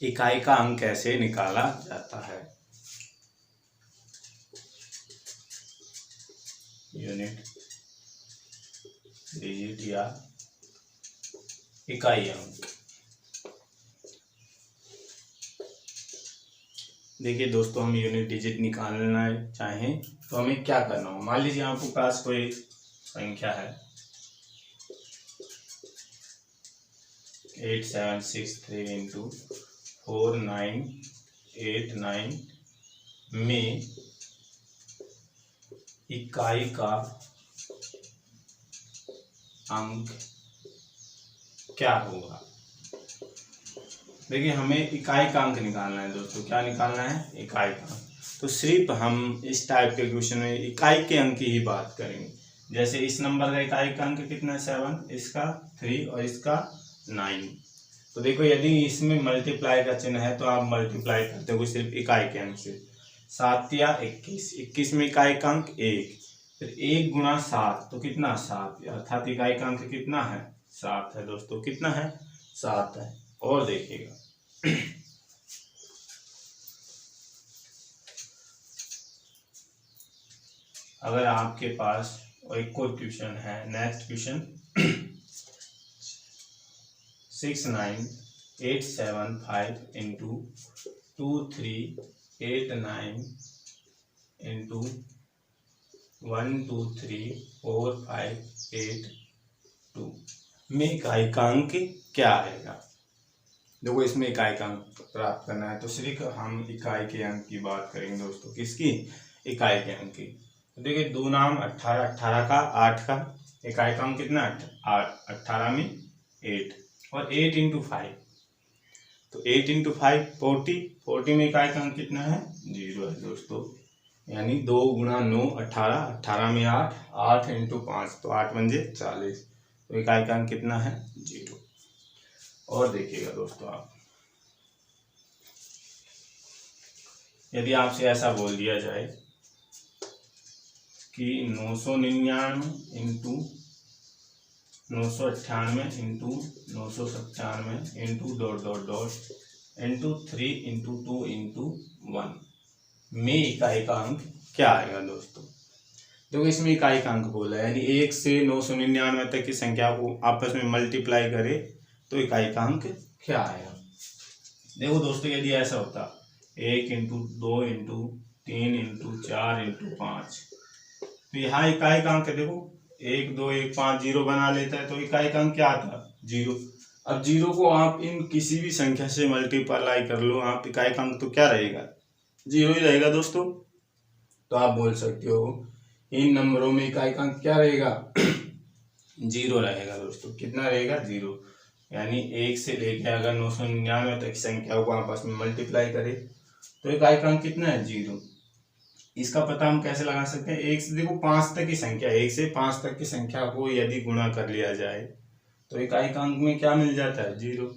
इकाई का अंक कैसे निकाला जाता है। यूनिट डिजिट या इकाई अंक। देखिए दोस्तों, हम यूनिट डिजिट निकालना चाहें तो हमें क्या करना हो। मान लीजिए आपके पास कोई संख्या है 8763 इंटू 4989 में इकाई का अंक क्या होगा। देखिए, हमें इकाई का अंक निकालना है दोस्तों। क्या निकालना है? इकाई का अंक। तो सिर्फ हम इस टाइप के क्वेश्चन में इकाई के अंक की ही बात करेंगे। जैसे इस नंबर का इकाई का अंक कितना है? 7, इसका 3 और इसका 9। तो देखो, यदि इसमें मल्टीप्लाई का चिन्ह है तो आप मल्टीप्लाई करते हो सिर्फ इकाई के अंक से। 7 या 21, 21 में इकाई का अंक 1, फिर 1 गुणा 7 तो कितना? 7, अर्थात इकाई का अंक कितना है? 7 है दोस्तों। कितना है? 7 है। और देखिएगा अगर आपके पास एक और क्वेश्चन है, नेक्स्ट क्वेश्चन 69875 इंटू 2389 इंटू 123458 में इकाई का अंक क्या आएगा। देखो, इसमें इकाई का अंक प्राप्त करना है तो सिर्फ हम इकाई के अंक की बात करेंगे दोस्तों। किसकी? इकाई के अंक की। तो देखिए, 2 नाम 18, 18 का 8 का इकाई का अंक कितना? 18 में 8 और 8 इंटू 5, तो 8 इंटू 5 40, 40 में इकाई का अंक कितना है? 0 है दोस्तों। यानी 2 गुणा 9 18, 18 में 8, 8 इंटू 5 तो 8 पंजे 40, तो इकाई का अंक कितना है? 0। और देखिएगा दोस्तों, आप यदि आपसे ऐसा बोल दिया जाए कि 999 into 998 into 997 into dot dot dot into 3 into 2 into 1 में इकाई का अंक क्या आएगा दोस्तों। देखो, इसमें इकाई का अंक बोला है, यानी 1 से 999 तक की संख्या को आपस में मल्टीप्लाई करे तो इकाई का अंक क्या आएगा। देखो दोस्तों, यदि ऐसा होता 1 इंटू 2 इंटू 3 इंटू 4 इंटू 5, तो यहाँ इकाई का अंक देखो 1 2 1 5 0 बना लेता है, तो इकाई का अंक क्या आता? 0। अब 0 को आप इन किसी भी संख्या से मल्टीप्लाई कर लो आप, इकाई का अंक तो क्या रहेगा? 0 ही रहेगा दोस्तों। तो आप बोल सकते हो इन नंबरों में इकाई का अंक क्या रहेगा? 0 रहेगा दोस्तों। कितना रहेगा? 0। यानी 1 से लेकर अगर 999 तक संख्या को आपस में मल्टीप्लाई करें तो इकाई का अंक कितना है? 0। इसका पता हम कैसे लगा सकते हैं? 1 से देखो 5 तक की संख्या, 1 से 5 तक की संख्या को यदि गुणा कर लिया जाए तो इकाई का अंक में क्या मिल जाता है? 0।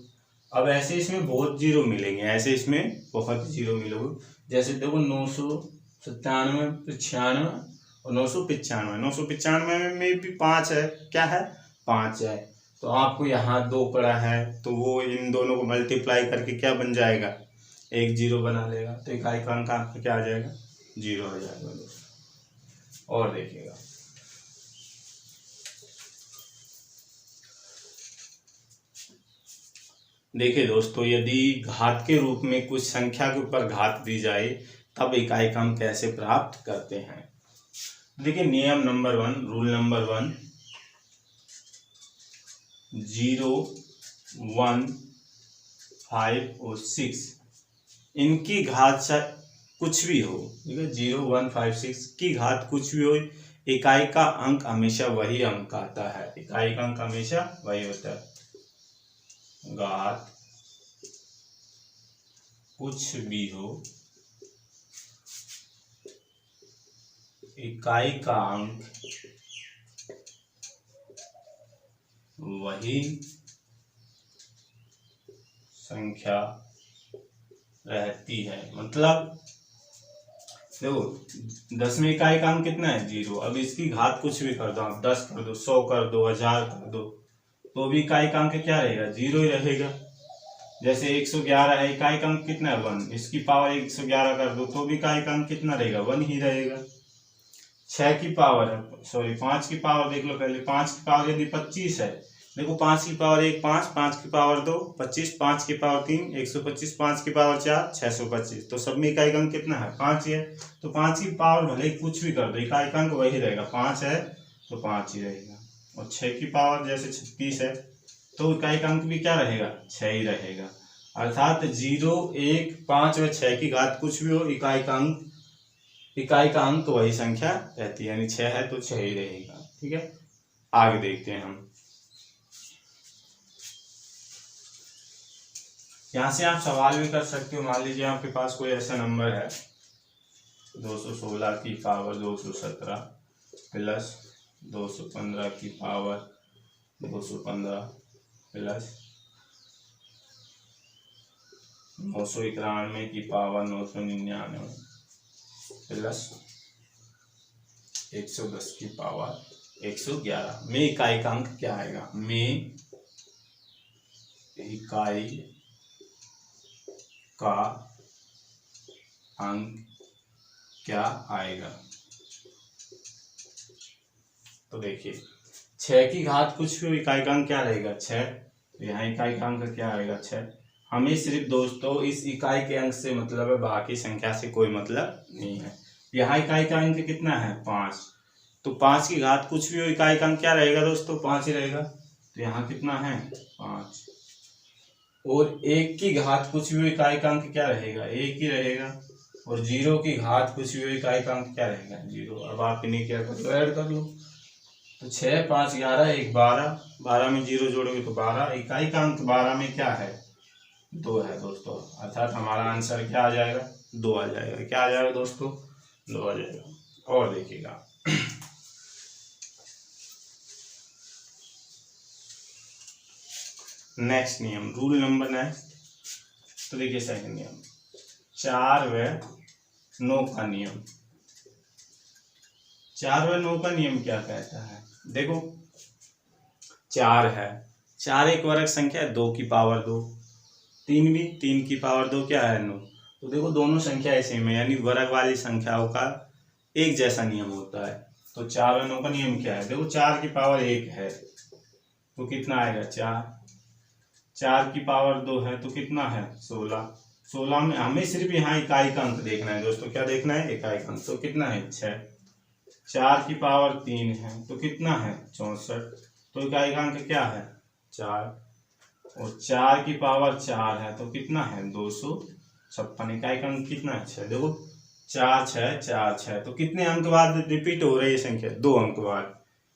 अब ऐसे इसमें बहुत 0 मिलेंगे, ऐसे इसमें बहुत 0 मिलोगे। जैसे देखो 997, 96 और 995, 995 में भी 5 है। क्या है? 5 है। तो आपको यहाँ 2 पड़ा है तो वो इन दोनों को मल्टीप्लाई करके क्या बन जाएगा? 1 0 बना लेगा, तो इकाई का अंक आपका क्या आ जाएगा? 0 आ जाएगा दोस्तों। और देखिएगा, देखिए दोस्तों, यदि घात के रूप में कुछ संख्या के ऊपर घात दी जाए तब इकाई का अंक कैसे प्राप्त करते हैं। देखिए, नियम नंबर 1, रूल नंबर 1, 0 1 5 और 6 इनकी घात से कुछ भी हो, ठीक है, 0 1 5 6 की घात कुछ भी हो, इकाई का अंक हमेशा वही अंक आता है। इकाई का अंक हमेशा वही होता है। घात कुछ भी हो, इकाई का अंक वही संख्या रहती है। मतलब देखो, 10 में इकाई का अंक कितना है? 0। अब इसकी घात कुछ भी कर दो आप, 10 कर दो, 100 कर दो, 1000 कर दो, तो भी इकाई का अंक क्या रहेगा? 0 ही रहेगा। जैसे 111 है, इकाई का अंक कितना है 1, इसकी पावर 111 कर दो तो भी इकाई का अंक कितना रहेगा 1 ही रहेगा। 6 की पावर है, सॉरी 5 की पावर देख लो पहले, 5 की पावर यदि 25 है, देखो 5 की पावर 1 5, 5 की पावर 2 25, 5 की पावर 3 125, 5 की पावर 4 625, तो सब में इकाई का अंक कितना है 5 ही है। तो 5 की पावर भले कुछ भी कर दो, इकाई का अंक वही रहेगा, 5 है तो 5 ही रहेगा। और 6 की पावर जैसे 36 है तो इकाई का अंक भी क्या रहेगा 6 ही रहेगा। अर्थात 0 1 5 व 6 की घात कुछ भी हो, इकाई का अंक वही संख्या रहती है, यानी 6 है तो 6 ही रहेगा। ठीक है, आगे देखते हैं हम। यहाँ से आप सवाल भी कर सकते हो। मान लीजिए आपके पास कोई ऐसा नंबर है 216 की पावर 217 प्लस 215 की पावर 215 प्लस 991 की पावर 999 प्लस 110 की पावर 111 में इकाई का अंक क्या आएगा, में इकाई का अंक क्या आएगा। तो देखिए 6 की घात कुछ भी, इकाई का अंक क्या रहेगा 6, तो यहाँ इकाई का अंक क्या आएगा 6। हमें सिर्फ दोस्तों इस इकाई के अंक से मतलब है, बाकी संख्या से कोई मतलब नहीं है। यहाँ इकाई का अंक कितना है 5, तो 5 की घात कुछ भी हो, इकाई का अंक क्या रहेगा दोस्तों 5 ही रहेगा। तो यहाँ कितना है 5, और 1 की घात कुछ भी हो, इकाई का अंक क्या रहेगा 1 ही रहेगा। और 0 की घात कुछ भी हो, इकाई का अंक क्या रहेगा 0। अब आप इन्हें क्या कर लो, ऐड कर लो। तो 6 5 11 1 12, 12 में 0 जोड़ोगे तो 12, इकाई का अंक 12 में क्या है 2 है दोस्तों। अर्थात हमारा आंसर क्या आ जाएगा 2 आ जाएगा। क्या आ जाएगा दोस्तों 2 आ जाएगा। और देखिएगा नेक्स्ट नियम, रूल नंबर नेक्स्ट। तो देखिए सेकंड नियम 4 व 9 का नियम। 4 व 9 का नियम क्या कहता है, देखो 4 है, 4 एक वर्ग संख्या है, 2 की पावर 2, 3 भी, 3 की पावर 2 क्या है 9। तो देखो दोनों संख्या सेम है, यानी वर्ग वाली संख्याओं का एक जैसा नियम होता है। तो 4 व 9 का नियम क्या है, देखो 4 की पावर 1 है तो कितना आएगा 4, 4 की पावर 2 है तो कितना है 16, 16 में हमें सिर्फ यहाँ इकाई का अंक देखना है दोस्तों। क्या देखना है इकाई का अंक, तो कितना है 6, 4 की पावर 3 है तो कितना है 64, तो इकाई का अंक क्या है 4, और 4 की पावर 4 है तो कितना है 256, इकाई का अंक कितना है 6। देखो 4 6 4 6, तो कितने अंक बाद रिपीट हो रही है संख्या 2 अंक बाद।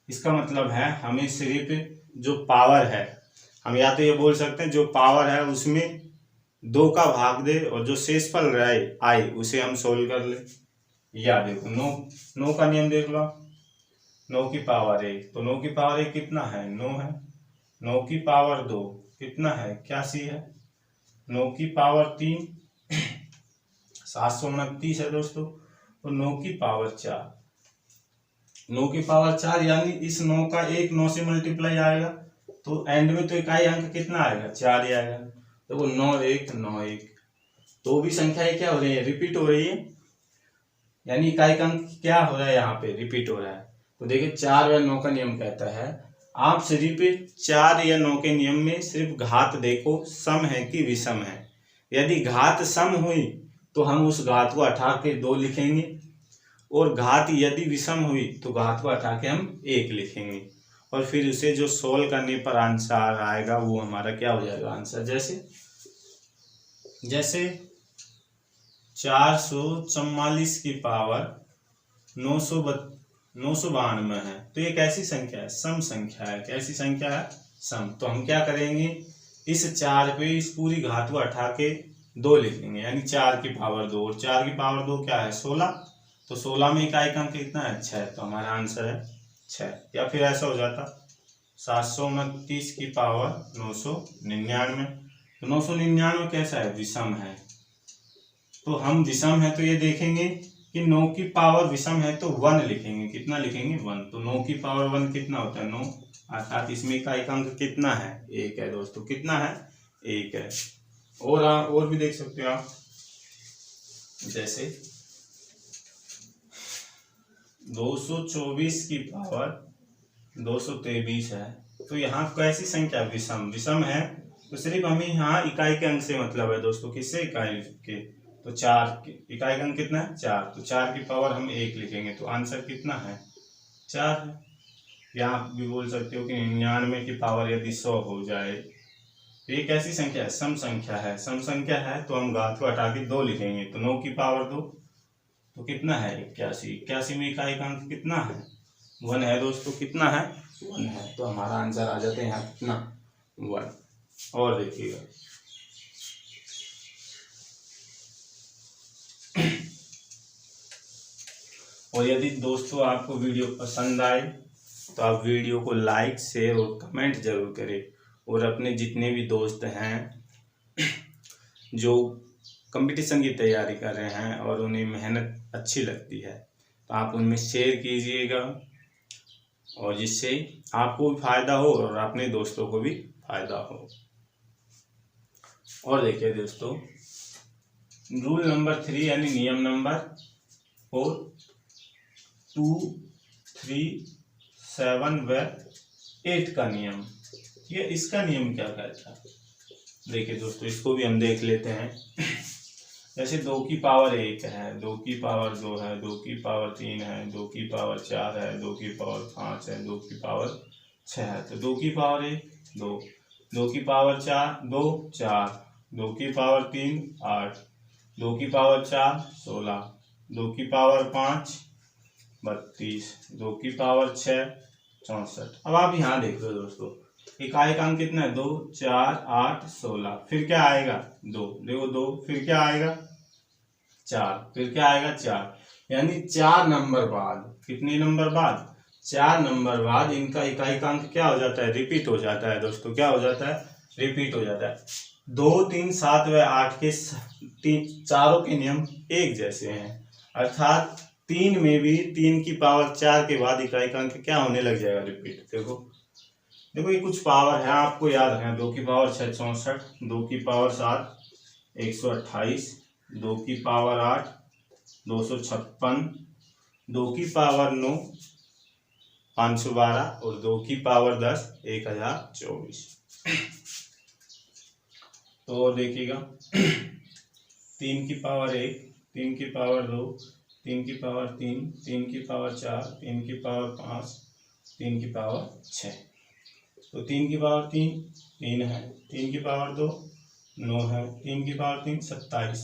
इसका मतलब है हमें सिर्फ जो पावर है, हम या तो ये बोल सकते हैं जो पावर है उसमें 2 का भाग दे और जो शेषफल रहे आए उसे हम सोल्व कर ले। या देखो 9 का नियम देख लो, 9 की पावर 1, तो 9 की पावर 1 कितना है 9 है, 9 की पावर 2 कितना है 81 है, 9 की पावर 3 729 है दोस्तों, और 9 की पावर 4, 9 की पावर 4 यानी इस 9 का 1 9 से मल्टीप्लाई आएगा तो एंड में तो इकाई अंक कितना आएगा 4 ही आएगा। देखो 9 1 9 1, तो भी संख्याएं क्या हो रही है रिपीट हो रही है, यानी इकाई का अंक क्या हो रहा है यहाँ पे रिपीट हो रहा है। तो देखिए 4 व 9 का नियम कहता है आप सिर्फ 4 या 9 के नियम में सिर्फ घात देखो सम है कि विषम है। यदि घात सम हुई तो हम उस घात को हटा के 2 लिखेंगे, और घात यदि विषम हुई तो घात को हटा के हम 1 लिखेंगे, और फिर उसे जो सोल्व करने पर आंसर आएगा वो हमारा क्या हो जाएगा आंसर। जैसे 444 की पावर 992 है, तो ये कैसी संख्या है सम संख्या है। कैसी संख्या है सम। तो हम क्या करेंगे इस 4 पे इस पूरी घात को हटा के 2 लिखेंगे, यानी 4 की पावर 2, और 4 की पावर 2 क्या है 16, तो 16 में इकाई का अंक कितना है 6, तो हमारा आंसर है 6। या फिर ऐसा हो जाता 729 की पावर 999, तो 999 कैसा है विषम है, तो हम विषम है तो ये देखेंगे कि 9 की पावर विषम है तो 1 लिखेंगे। कितना लिखेंगे 1, तो 9 की पावर 1 कितना होता है 9, अर्थात इसमें इकाई का अंक कितना है 1 है दोस्तों। कितना है 1 है। और भी देख सकते हो आप, जैसे 224 की पावर 223 है, तो यहाँ कैसी संख्या विषम है, तो सिर्फ हमें यहाँ इकाई के अंक से मतलब है दोस्तों। किससे? इकाई के। तो 4 इकाई का अंक कितना है? 4। तो 4 की पावर हम 1 लिखेंगे, तो आंसर कितना है? 4 है। या आप भी बोल सकते हो कि 99 की पावर यदि 100 हो जाए, तो ये कैसी संख्या है? सम संख्या है। सम संख्या है तो हम घात को हटा के 2 लिखेंगे, तो 9 की पावर 2, तो कितना है? 81। 81 में इकाई का अंक कितना है? 1 है दोस्तों। कितना है? 1 है। तो हमारा आंसर आ जाता है यहाँ कितना? 1। और देखिएगा, और यदि दोस्तों आपको वीडियो पसंद आए तो आप वीडियो को लाइक, शेयर और कमेंट जरूर करें, और अपने जितने भी दोस्त हैं जो कंपटीशन की तैयारी कर रहे हैं और उन्हें मेहनत अच्छी लगती है, तो आप उनमें शेयर कीजिएगा, और जिससे आपको भी फायदा हो और अपने दोस्तों को भी फायदा हो। और देखिए दोस्तों, रूल नंबर 3 यानी नियम नंबर 4, 2, 3, 7 व 8 का नियम, ये इसका नियम क्या कहता है? देखिए दोस्तों, इसको भी हम देख लेते हैं। जैसे 2 की पावर 1 है, 2 की पावर 2 है, 2 की पावर 3 है, 2 की पावर 4 है, 2 की पावर 5 है, 2 की पावर 6 है। तो 2 की पावर 1 2, 2 की पावर 4 2 4, 2 की पावर 3 8, 2 की पावर 4 16, 2 की पावर 5 32, 2 की पावर 6 64। अब आप यहाँ देख लो दोस्तों, इकाई का अंक कितना है? 2 4 8 16। फिर क्या आएगा? 2। देखो 2, फिर क्या आएगा? 4, फिर क्या आएगा? 4। यानी 4 नंबर बाद, कितने नंबर बाद? 4 नंबर बाद इनका इकाई का अंक क्या हो जाता है? रिपीट हो जाता है दोस्तों। क्या हो जाता है? रिपीट हो जाता है। 2 3 7 व 8 के चारों के नियम एक जैसे हैं, अर्थात 3 में भी 3 की पावर 4 के बाद इकाई का अंक क्या होने लग जाएगा? रिपीट। देखो ये कुछ पावर है, आपको याद रखना। 2 की पावर 6 64, 2 की पावर 7 128, 2 की पावर 8 256, 2 की पावर 9 512, और 2 की पावर 10 1024। तो देखिएगा, 3 की पावर 1, 3 की पावर 2, 3 की पावर 3, 3 की पावर 4, 3 की पावर 5, 3 की पावर 6। तो 3 की पावर 3 3 है, 3 की पावर 2 9 है, 3 की पावर 3 27।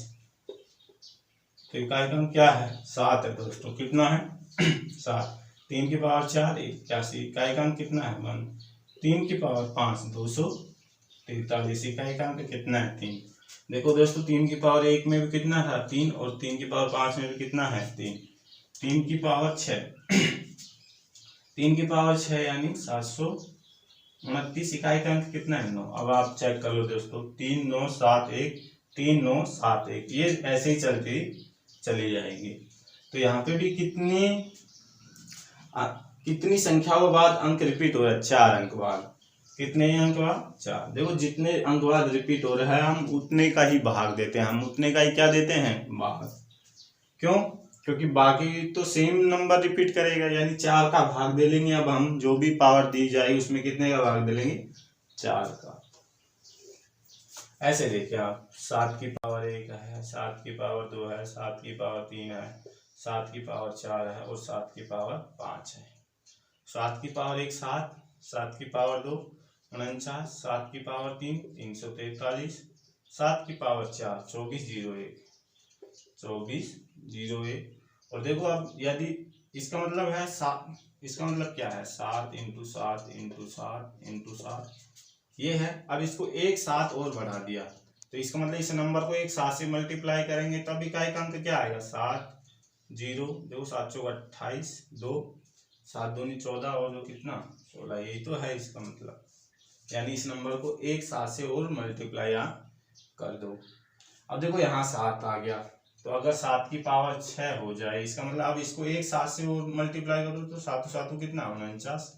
तो इकाई का अंक क्या है? 7 है दोस्तों। कितना है? 7। 3 की पावर 4 81, इकाई का अंक कितना है? 1। 3 की पावर 5 243, इकाई का अंक कितना है? 3। देखो दोस्तों, 3 की पावर 1 में भी कितना था? 3, और 3 की पावर 5 में भी कितना है? 3। 3 की पावर 6 3 की पावर 6 यानी 729, इकाई का अंक कितना है? 9। अब आप चेक कर लो दोस्तों, 3 9 7 1, 3 9 7 1, ये ऐसे ही चलती चली जाएगी। तो यहाँ पे भी कितनी संख्याओं बाद अंक रिपीट हो रहा है? 4 अंक बाद। कितने अंक बाद? 4। देखो, जितने अंक बाद रिपीट हो रहा है हम उतने का ही भाग देते हैं, हम उतने का ही क्या देते हैं? भाग। क्यों? क्योंकि बाकी तो सेम नंबर रिपीट करेगा, यानी 4 का भाग दे लेंगे। अब हम जो भी पावर दी जाए उसमें कितने का भाग दे लेंगे? 4 का। ऐसे देखिए आप, 7 की पावर 1 है, 7 की पावर 2 है, 7 की पावर 3 है, 7 की पावर 4 है, और 7 की पावर 5 है। 7 की पावर 1 7, 7 की पावर 2 49, 7 की पावर 3 343, 7 की पावर 4 2401, 2401। और देखो, अब यदि इसका मतलब है 7, इसका मतलब क्या है? 7 × 7 × 7 × 7 ये है। अब इसको एक 7 और बढ़ा दिया, तो इसका मतलब इस नंबर को एक 7 से मल्टीप्लाई करेंगे, तब इकाई का अंक क्या आएगा? 7 0। देखो 7 चौक 28, 2 7 दूनी 14, और जो कितना? 16। यही तो है इसका मतलब, यानी इस नंबर को एक 7 से और मल्टीप्लाई कर दो। अब देखो यहाँ 7 आ गया, तो अगर 7 की पावर 6 हो जाए, इसका मतलब अब इसको एक 7 से और मल्टीप्लाई करो, तो 7 7 कितना? 49।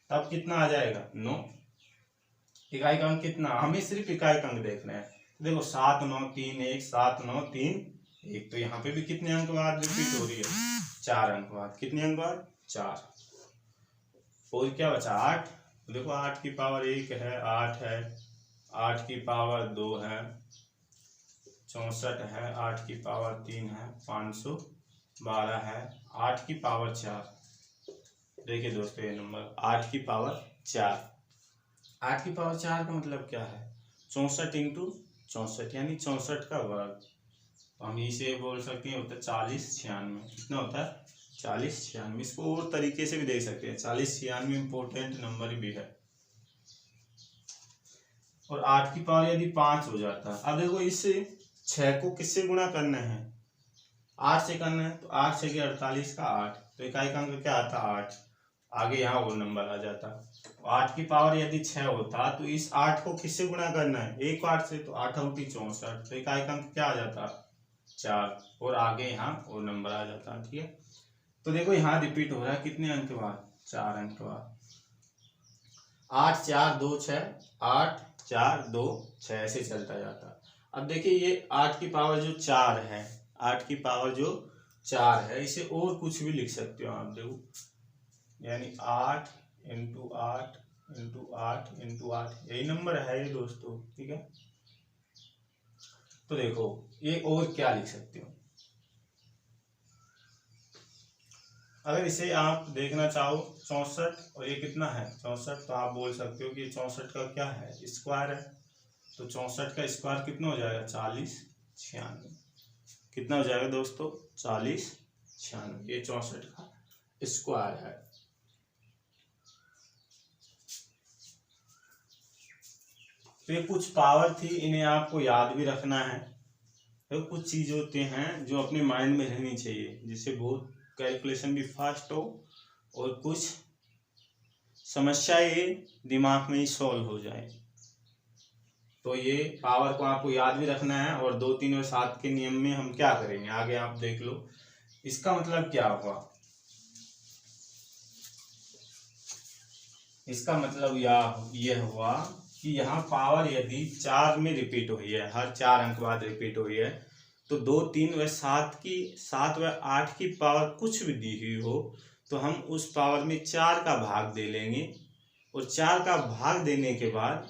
तब कितना आ जाएगा? 9। इकाई का अंक कितना? हमें सिर्फ इकाई का अंक देखना है। देखो 7 9 3 1 7 9 3 1, तो यहाँ पे भी कितने अंक बाद रिपीट हो रही है, 4 अंक बाद। कितने अंक बाद, 4। और क्या बचा, 8। देखो 8 की पावर 1 है, 8 है, 8 की पावर 2 है, 64 है, 8 की पावर 3 है, 512 है, 8 की पावर 4। देखिए दोस्तों ये नंबर 8 की पावर 4। 8 की पावर 4 का मतलब क्या है, 64 इंटू 64, यानी 64 का वर्ग। तो हम इसे बोल सकते हैं होता है 40 96। कितना होता है, 40 96। इसको और तरीके से भी देख सकते हैं, 40 96 इंपॉर्टेंट नंबर भी है। और 8 की पावर यदि 5 हो जाता है, अब देखो इस 6 को किससे गुणा करना है, 8 से करना है, तो 8 से 48 का 8, तो इकाई का अंक क्या आता है, 8। आगे यहाँ वो नंबर आ जाता। 8 की पावर यदि 6 होता तो इस 8 को किससे गुणा करना है, एक 8 से, तो 8 होती 64, तो इकाई का अंक क्या आ जाता, 4, और आगे यहाँ वो नंबर आ जाता। ठीक है, तो देखो यहाँ रिपीट हो रहा है कितने अंक बाद, 4 अंक बाद। 8 4 2 6, 8 4 2 6, ऐसे चलता जाता। अब देखिए ये 8 की पावर जो 4 है, 8 की पावर जो 4 है, इसे और कुछ भी लिख सकते हो आप। देखो यानी 8 इंटू 8 इंटू 8 इंटू 8, यही नंबर है ये दोस्तों। ठीक है, तो देखो ये और क्या लिख सकते हो, अगर इसे आप देखना चाहो 64 और ये कितना है 64, तो आप बोल सकते हो कि 64 का क्या है, स्क्वायर है। तो 64 का स्क्वायर कितना हो जाएगा, 40 96। कितना हो जाएगा दोस्तों, 40 96, ये 64 का स्क्वायर है। तो ये कुछ पावर थी, इन्हें आपको याद भी रखना है। तो कुछ चीज होते हैं जो अपने माइंड में रहनी चाहिए, जिससे बहुत कैलकुलेशन भी फास्ट हो और कुछ समस्याएं दिमाग में ही सॉल्व हो जाए। तो ये पावर को आपको याद भी रखना है, और 2 3 और 7 के नियम में हम क्या करेंगे आगे आप देख लो। इसका मतलब क्या हुआ, इसका मतलब यह हुआ कि यहाँ पावर यदि 4 में रिपीट हुई है, हर 4 अंक बाद रिपीट हुई है, तो 2 3 व 7 व 8 की पावर कुछ भी दी हुई हो, तो हम उस पावर में 4 का भाग दे लेंगे, और 4 का भाग देने के बाद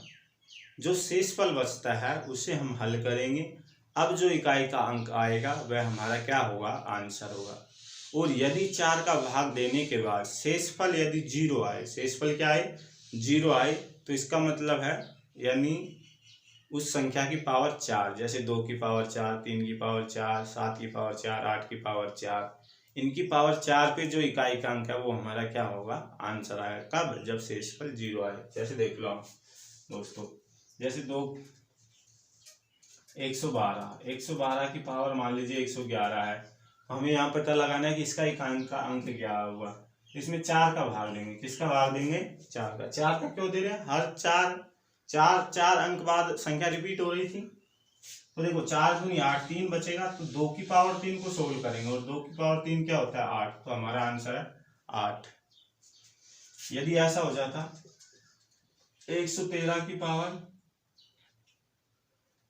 जो शेषफल बचता है उसे हम हल करेंगे। अब जो इकाई का अंक आएगा वह हमारा क्या होगा, आंसर होगा। और यदि 4 का भाग देने के बाद शेषफल यदि 0 आए, शेषफल क्या आए, 0 आए, तो इसका मतलब है यानी उस संख्या की पावर 4, जैसे 2 की पावर 4, 3 की पावर 4, 7 की पावर 4, 8 की पावर 4, इनकी पावर 4 पे जो इकाई का अंक है वो हमारा क्या होगा, आंसर आएगा। कब, जब शेषफल 0 आए। जैसे देख लो आप दोस्तों, जैसे 112 की पावर मान लीजिए 111 है, हमें यहाँ पता लगाना है कि इसका इकाई का अंक क्या हुआ। इसमें 4 का भाग देंगे, किसका भाग देंगे, 4 का। 4 का क्यों दे रहे हैं, हर 4 अंक बाद संख्या रिपीट हो रही थी। तो देखो 4 दूनी 8, 3 बचेगा, तो 2 की पावर 3 को सोल्व करेंगे, और 2 की पावर 3 क्या होता है, 8, तो हमारा आंसर है 8। यदि ऐसा हो जाता 113 की पावर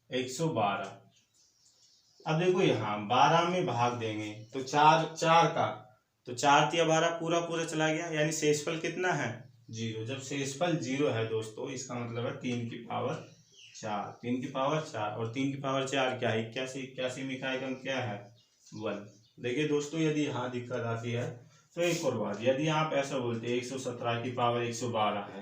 112, अब देखो यहाँ 12 में भाग देंगे, तो 4 का, तो 4 तिया 12 पूरा पूरा चला गया, यानी शेषफल कितना है, 0। जब शेषफल 0 है दोस्तों, इसका मतलब है 3 की पावर 4, 3 की पावर 4, और 3 की पावर 4 क्या है, 81, 81 में इकाई का अंक क्या है, 1। देखिए दोस्तों यदि यहाँ दिक्कत आती है तो एक और बात, यदि आप ऐसा बोलते हैं 117 की पावर 112 है,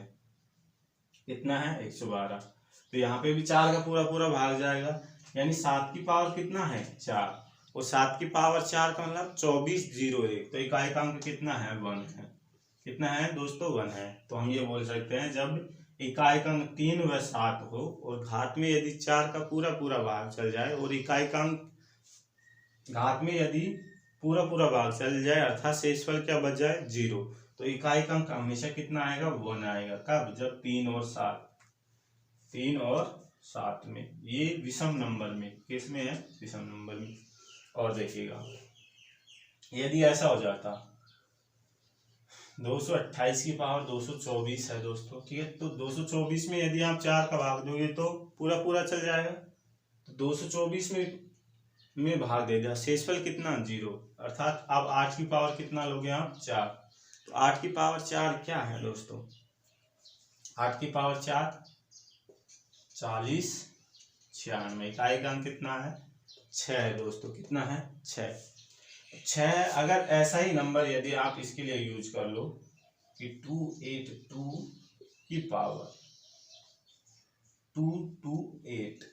कितना है, 112, तो यहाँ पे भी 4 का पूरा पूरा भाग जाएगा, यानी 7 की पावर कितना है, 4, और 7 की पावर 4 का मतलब 2401, तो इकाई का अंक कितना है, 1 है। कितना है दोस्तों, 1 है। तो हम ये बोल सकते हैं जब इकाई का अंक 3 व 7 हो, और घात में यदि 4 का पूरा पूरा भाग चल जाए, और इकाई का अंक घात में यदि पूरा पूरा भाग चल जाए, अर्थात शेषफल क्या बच जाए, 0, तो इकाई का अंक हमेशा कितना आएगा, 1 आएगा। कब, जब 3 और 7 में, ये विषम नंबर में, किस में है, विषम नंबर में। और देखिएगा यदि ऐसा हो जाता 228 की पावर 224 है दोस्तों, ठीक है, तो 224 में यदि आप 4 का भाग दोगे तो पूरा पूरा चल जाएगा, 224 में भाग दे दिया, शेषफल कितना 0, अर्थात अब 8 की पावर कितना लोगे आप 4। तो 8 की पावर 4 क्या है दोस्तों, 8 की पावर 4 40 96, इकाई का अंक कितना है 6 है दोस्तों, कितना है 6। अगर ऐसा ही नंबर यदि आप इसके लिए यूज कर लो कि 282 की पावर 228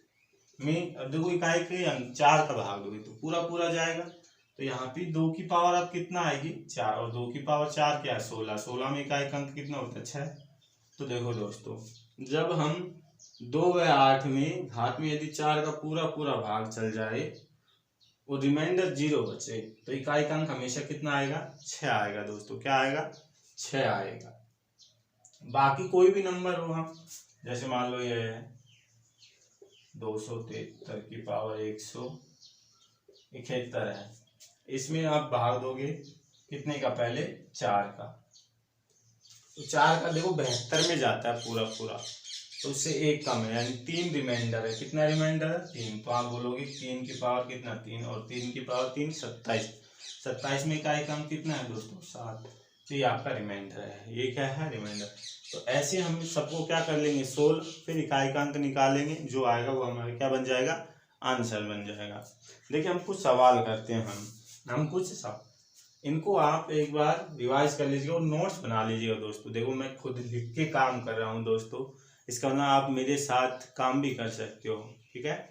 में, अब देखो इकाई के अंक 4 का भाग दोगे तो पूरा पूरा जाएगा, तो यहाँ पे 2 की पावर अब कितना आएगी 4, और 2 की पावर 4 क्या है 16, 16 में इकाई का अंक कितना होता है 6। तो देखो दोस्तों, जब हम 2/8 में घात में यदि 4 का पूरा पूरा भाग चल जाए और रिमाइंडर 0 बचे, तो इकाई का अंक हमेशा कितना आएगा 6 आएगा दोस्तों, क्या आएगा 6 आएगा। बाकी कोई भी नंबर हो, हम जैसे मान लो ये है 273 की पावर 171 है, इसमें आप भाग दोगे कितने का, पहले 4 का, तो 4 का देखो 72 में जाता है पूरा पूरा, तो उससे 1 कम है, यानी 3 रिमाइंडर है, कितना रिमाइंडर है 3, तो आप बोलोगे 3 की पावर कितना 3, और 3 की पावर 3 27, 27 में इकाई का अंक कितना है दोस्तों 7, तो ये आपका रिमाइंडर है, ये क्या है रिमाइंडर। तो ऐसे हम सबको क्या कर लेंगे सोल्व, फिर इकाई का अंक निकालेंगे, जो आएगा वो हमारा क्या बन जाएगा आंसर बन जाएगा। देखिए हम कुछ सवाल करते हैं, हम कुछ इनको आप एक बार रिवाइज कर लीजिएगा और नोट्स बना लीजिएगा दोस्तों। देखो मैं खुद लिख के काम कर रहा हूँ दोस्तों, इसका मतलब आप मेरे साथ काम भी कर सकते हो, ठीक है,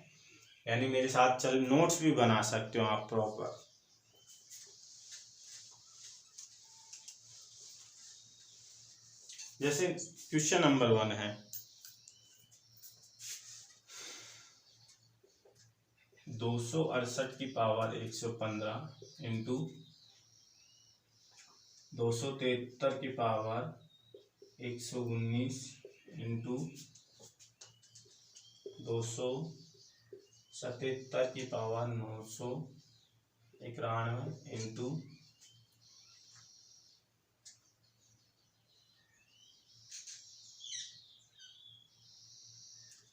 यानी मेरे साथ चल नोट्स भी बना सकते हो आप प्रॉपर। जैसे क्वेश्चन नंबर 1 है 268 की पावर 115 इंटू 273 की पावर 119 इंटू 277 की पावर 991 इंटू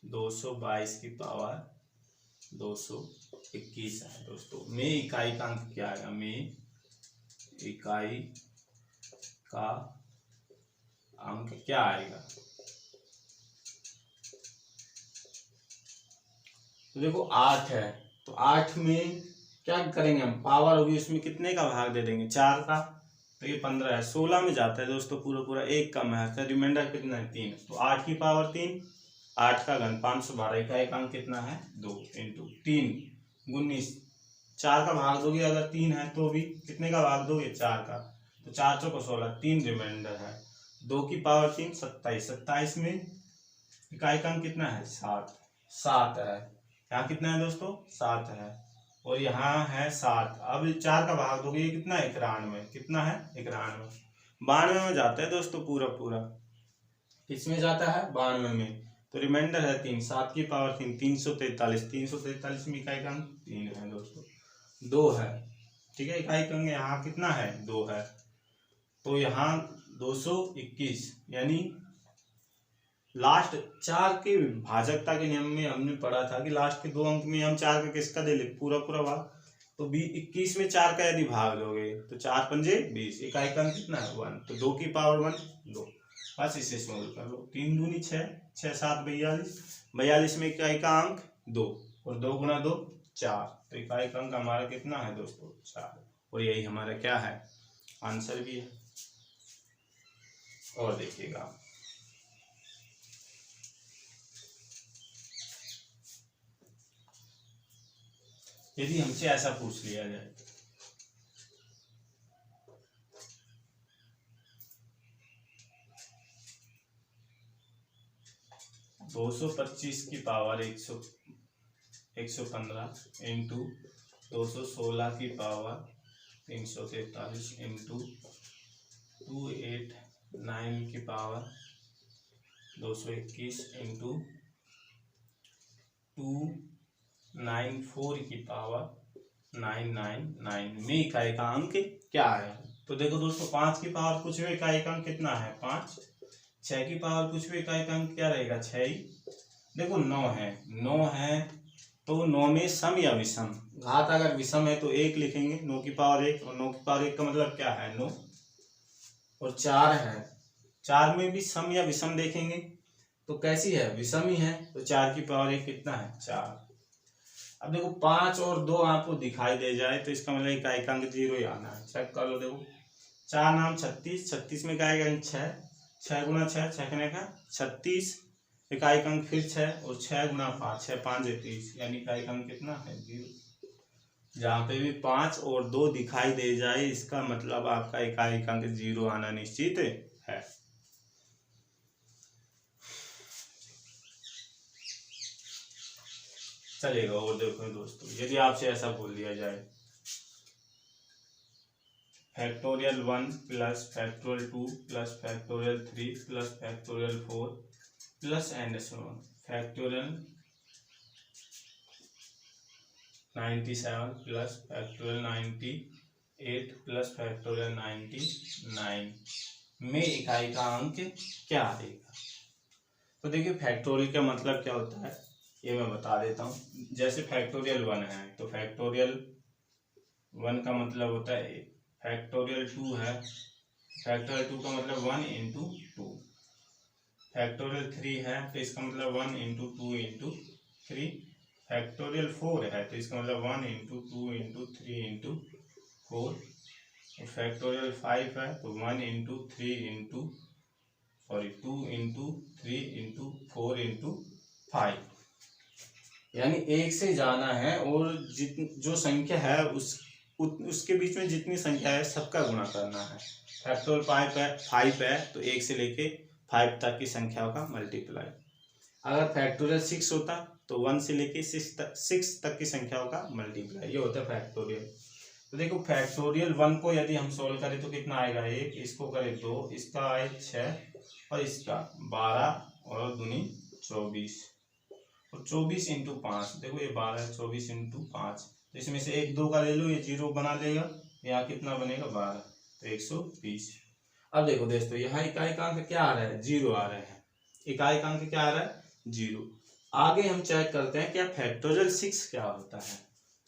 222 की पावर 221 है दोस्तों। में इकाई का अंक क्या आएगा, में इकाई का अंक क्या आएगा। तो देखो 8 है, तो 8 में क्या करेंगे हम, पावर होगी उसमें कितने का भाग दे देंगे 4 का, तो ये 15 है, 16 में जाता है दोस्तों पूरा पूरा, 1 कम है, तो रिमाइंडर कितना है 3, तो 8 की पावर 3, 8 का घन 512, इकाई का अंक कितना है 2 इंटू 3 19, 4 का भाग दोगे अगर 3 है तो भी कितने का भाग दोगे 4 का, तो 4 चौको 16, 3 रिमाइंडर है, 2 की पावर 3 27, 27 में इकाई का अंक कितना है 7 है, यहाँ कितना है दोस्तों 7 है, और यहाँ है 7। अब 4 का भाग दोगे ये कितना है 91, कितना है 91, 92 में जाता है दोस्तों पूरा पूरा, किसमें जाता है 92 में, तो रिमाइंडर है 3, 7 की पावर 3 343, 343 में इकाई का अंक 3 है दोस्तों, 2 है, ठीक है, इकाई का अंक यहाँ कितना है 2 है, तो यहाँ 221, यानी लास्ट 4 के भाजकता के नियम में हमने पढ़ा था कि लास्ट के 2 अंक में हम 4 का किसका दे ले पूरा पूरा भाग, तो 21 में 4 का यदि भाग दोगे तो 4 पंजे 20, इकाई का अंक कितना है 1, तो 2 की पावर 1 2, बस इसे सोल्व कर लो, 3 दूनी 6, 6 7 42, 42 में इकाई का अंक 2, और 2 गुना 2 4, तो इकाई का अंक हमारा कितना है दोस्तों 4, और यही हमारा क्या है आंसर भी है। और देखिएगा यदि हमसे ऐसा पूछ लिया जाए 225 की पावर 115 इंटू 216 की पावर 343 इंटू 289 की पावर 221 इंटू 294 की पावर 999 में इकाई का अंक क्या है। तो देखो दोस्तों 5 की पावर कुछ भी इकाई का अंक कितना है 5, 6 की पावर कुछ भी इकाई का अंक क्या रहेगा 6 ही। देखो 9 है तो 9 में सम या विषम, घात अगर विषम है तो 1 लिखेंगे, 9 की पावर 1, और 9 की पावर 1 का मतलब क्या है 9, और 4 है, 4 में भी सम या विषम देखेंगे तो कैसी है, विषम ही है, तो 4 की पावर 1 कितना है 4। अब देखो 5 और 2 आपको दिखाई दे जाए तो इसका मतलब इकाई का अंक 0 ही आना है। चेक कर लो, देखो 4 नाम 36, 36 में इकाई का अंक 6, 6 गुना 6, 6 करने का 36, इकाई का अंक फिर 6, और 6 गुना 5, 6 5 30, यानी इकाई का अंक कितना है 0। जहाँ पे भी 5 और 2 दिखाई दे जाए इसका मतलब आपका इकाई का अंक 0 आना निश्चित है। चलेगा। और देखो दोस्तों, यदि आपसे ऐसा बोल दिया जाए factorial 1 plus factorial 2 plus factorial 3 plus factorial 4 plus and so on factorial 97 plus factorial 98 plus factorial 99 में इकाई का अंक क्या आएगा। तो देखिए फैक्टोरियल का मतलब क्या होता है ये मैं बता देता हूँ। जैसे फैक्टोरियल 1 है तो फैक्टोरियल 1 का मतलब होता है 1, फैक्टोरियल 2 है, फैक्टोरियल 2 का मतलब 1 इंटू 2, फैक्टोरियल 3 है तो इसका मतलब 1 इंटू 2 इंटू 3, फैक्टोरियल 4 है तो इसका मतलब 1 इंटू 2 इंटू 3 इंटू 4, और फैक्टोरियल 5 है तो 1 into 3 into 2 into 3 into 4 into 5, यानी एक से जाना है और जो संख्या है उसके बीच में जितनी संख्या है सबका गुणा करना है। फैक्टोरियल 5 है तो 1 से लेके 5 तक की संख्याओं का मल्टीप्लाई। अगर फैक्टोरियल 6 होता तो 1 से लेके 6 तक की संख्याओं का मल्टीप्लाई, ये होता है फैक्टोरियल। तो देखो फैक्टोरियल 1 को यदि हम सोल्व करें तो कितना आएगा 1, इसको करें 2, इसका आए 6 और इसका 12 और दूनी 24, और 24 इंटू 5, देखो ये 12 है, 24 इंटू 5, तो इसमें से 1 2 का ले लो, ये 0 बना लेगा, यहाँ कितना बनेगा 12, तो 120। अब देखो दोस्तों यहाँ इकाई का अंक क्या आ रहा है 0 आ रहा है, इकाई का अंक क्या आ रहा है 0। आगे हम चेक करते हैं क्या फैक्टोरियल 6 क्या होता है।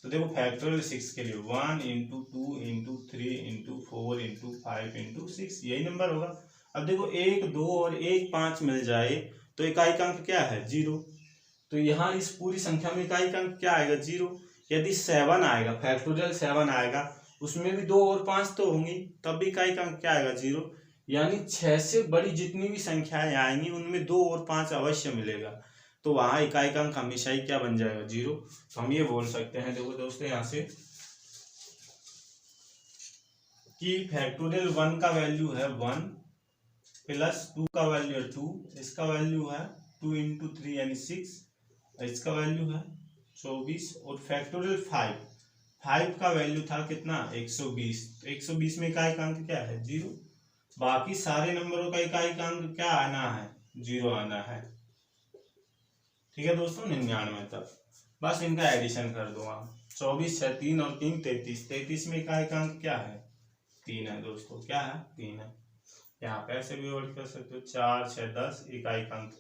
तो देखो फैक्टोरियल 6 के लिए 1 into 2 into 3 into 4 into 5 into 6 यही नंबर होगा। अब देखो 1 2 और 1 5 मिल जाए तो इकाई का अंक क्या है 0, तो यहाँ इस पूरी संख्या में इकाई का अंक क्या आएगा 0। यदि 7 आएगा, फैक्टोरियल 7 आएगा, उसमें भी 2 और 5 तो होंगी, तब भी इकाई का अंक क्या आएगा 0। यानी 6 से बड़ी जितनी भी संख्याएं आएंगी उनमें 2 और 5 अवश्य मिलेगा, तो वहाँ इकाई का अंक हमेशा ही क्या बन जाएगा 0। तो हम ये बोल सकते हैं देखो दोस्तों यहाँ से कि फैक्टोरियल 1 का वैल्यू है 1 प्लस 2 का वैल्यू है 2, इसका वैल्यू है 2 इंटू 3 यानी 6, इसका वैल्यू है 24, और फैक्टोरियल 5 का वैल्यू था कितना 120, तो 120 में इकाई का अंक क्या है 0। बाकी सारे नंबरों का इकाई का अंक क्या आना है 0 आना है। ठीक है दोस्तों 99 तक बस इनका एडिशन कर दो आप, 24 6 3 और 3 33, 33 में इकाई का अंक क्या है 3 है दोस्तों, क्या है 3 है। यहाँ पे ऐसे भी वर्ड कर सकते हो 4 6 10, इकाई का अंक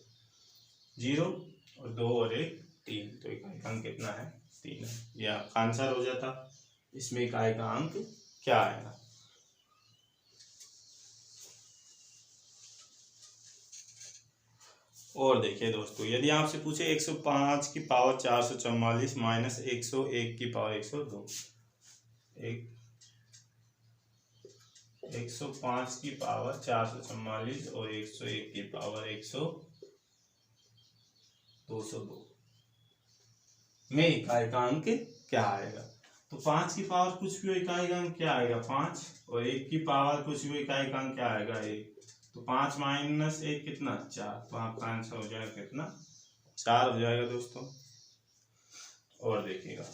0 और 2 और 1 3, तो इकाई का अंक कितना है 3 है। यह आंसर हो जाता, इसमें इकाई का अंक क्या आएगा। और देखिए दोस्तों यदि आपसे पूछे 105 की पावर 444 माइनस 101 की पावर 102, 105 की पावर 444 और 101 की पावर 202 में इकाई का अंक क्या आएगा। तो 5 की पावर कुछ भी हो इकाई का अंक क्या आएगा 5, और 1 की पावर कुछ भी इकाई का अंक क्या आएगा 1, तो 5 माइनस 1 कितना 4, तो आपका आंसर हो जाएगा कितना 4 हो जाएगा दोस्तों। और देखिएगा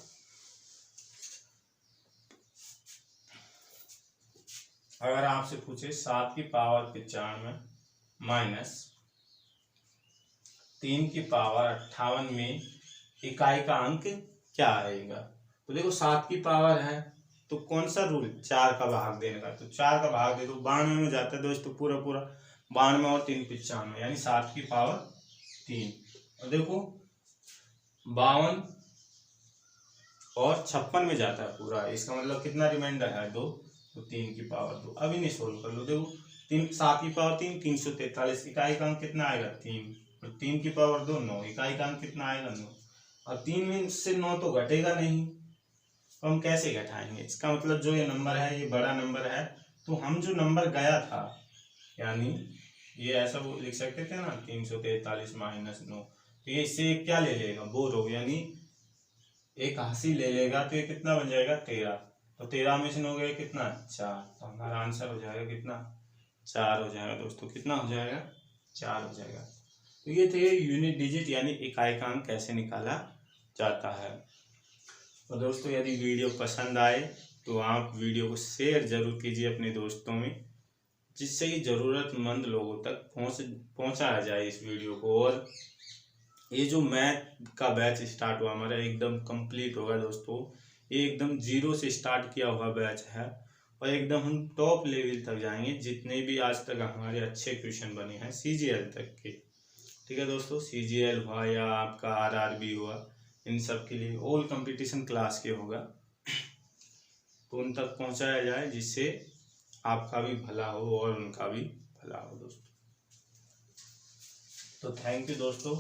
अगर आपसे पूछे 7 की पावर 95 माइनस 3 की पावर 58 में इकाई का अंक क्या आएगा। तो देखो 7 की पावर है तो कौन सा रूल 4 का भाग देने का, तो 4 का भाग दे दो 92 में जाता है दोस्तों, पूरा 92 और 3 95, यानी 7 की पावर 3, और देखो 52 और 56 में जाता है पूरा। इसका मतलब कितना रिमाइंडर है 2, तो 3 की पावर 2। अब इन्हें सोल्व कर लो। देखो 3 7 की पावर 3 343, इकाई का अंक कितना आएगा 3, और 3 की पावर 2 9, इकाई का अंक कितना आएगा 9। और 3 में से 9 तो घटेगा नहीं, तो हम कैसे घटाएंगे? इसका मतलब जो ये नंबर है ये बड़ा नंबर है, तो हम जो नंबर गया था, यानी ये ऐसा वो लिख सकते थे ना 343 माइनस 9, तो ये इससे क्या ले लेगा वो रो, यानी एक 80 ले लेगा, तो ये कितना बन जाएगा 13। तो 13 में से 9 गए कितना 4, तो हमारा आंसर हो जाएगा कितना 4 हो जाएगा दोस्तों। कितना हो जाएगा 4 हो जाएगा। तो ये थे यूनिट डिजिट यानी इकाई का अंक कैसे निकाला जाता है। और दोस्तों यदि वीडियो पसंद आए तो आप वीडियो को शेयर जरूर कीजिए अपने दोस्तों में, जिससे कि ज़रूरतमंद लोगों तक पहुंचाया जाए इस वीडियो को। और ये जो मैथ का बैच स्टार्ट हुआ हमारा एकदम कंप्लीट होगा दोस्तों। ये एकदम 0 से स्टार्ट किया हुआ बैच है, और एकदम हम टॉप लेवल तक जाएंगे, जितने भी आज तक हमारे अच्छे क्वेश्चन बने हैं CGL तक के। ठीक है दोस्तों, CGL हुआ या आपका RRB हुआ, इन सब के लिए ऑल कंपटीशन क्लास के होगा, तो उन तक पहुंचाया जाए, जिससे आपका भी भला हो और उनका भी भला हो दोस्तों। तो थैंक यू दोस्तों।